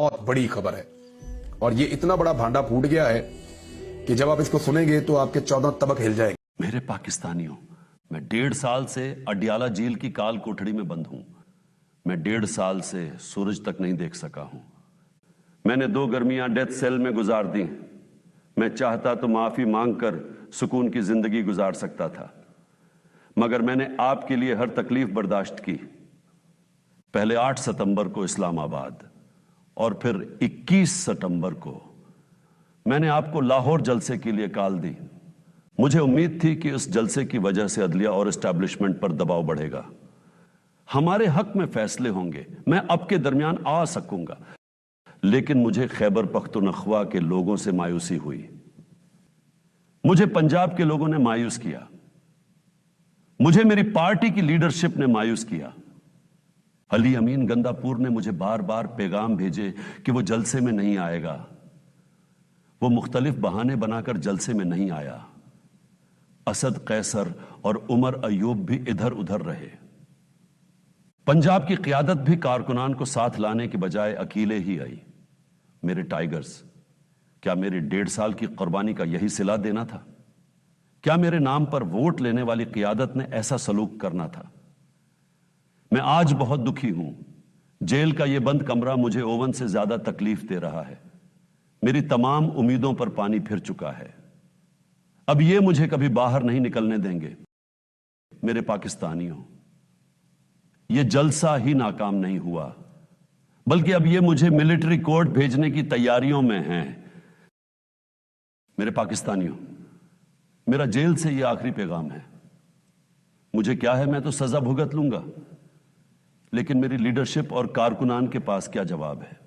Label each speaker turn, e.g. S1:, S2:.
S1: बहुत बड़ी खबर है और ये इतना बड़ा भांडा फूट गया है कि जब आप इसको सुनेंगे तो आपके 14 तबक हिल जाएंगे।
S2: मेरे पाकिस्तानियों, मैं 1.5 साल से अडियाला जेल की काल कोठड़ी में बंद हूं। मैं 1.5 साल से सूरज तक नहीं देख सका हूं। मैंने 2 गर्मियां डेथ सेल में गुजार दी। मैं चाहता तो माफी मांगकर सुकून की जिंदगी गुजार सकता था, मगर मैंने आपके लिए हर तकलीफ बर्दाश्त की। पहले 8 सितंबर को इस्लामाबाद और फिर 21 सितंबर को मैंने आपको लाहौर जलसे के लिए कॉल दी। मुझे उम्मीद थी कि उस जलसे की वजह से अदलिया और एस्टैब्लिशमेंट पर दबाव बढ़ेगा, हमारे हक में फैसले होंगे, मैं आपके दरमियान आ सकूंगा। लेकिन मुझे खैबर पख्तूनख्वा के लोगों से मायूसी हुई। मुझे पंजाब के लोगों ने मायूस किया। मुझे मेरी पार्टी की लीडरशिप ने मायूस किया। अली अमीन गंदापुर ने मुझे बार बार पैगाम भेजे कि वो जलसे में नहीं आएगा। वो मुख्तलिफ बहाने बनाकर जलसे में नहीं आया। असद कैसर और उमर अयूब भी इधर उधर रहे। पंजाब की क़यादत भी कारकुनान को साथ लाने के बजाय अकेले ही आई। मेरे टाइगर्स, क्या मेरे 1.5 साल की कुर्बानी का यही सिला देना था? क्या मेरे नाम पर वोट लेने वाली क़यादत ने ऐसा सलूक करना था? मैं आज बहुत दुखी हूं। जेल का यह बंद कमरा मुझे ओवन से ज्यादा तकलीफ दे रहा है। मेरी तमाम उम्मीदों पर पानी फिर चुका है। अब यह मुझे कभी बाहर नहीं निकलने देंगे। मेरे पाकिस्तानियों, यह जलसा ही नाकाम नहीं हुआ, बल्कि अब यह मुझे मिलिट्री कोर्ट भेजने की तैयारियों में है। मेरे पाकिस्तानियों, मेरा जेल से यह आखिरी पैगाम है। मुझे क्या है, मैं तो सजा भुगत लूंगा, लेकिन मेरी लीडरशिप और कारकुनान के पास क्या जवाब है?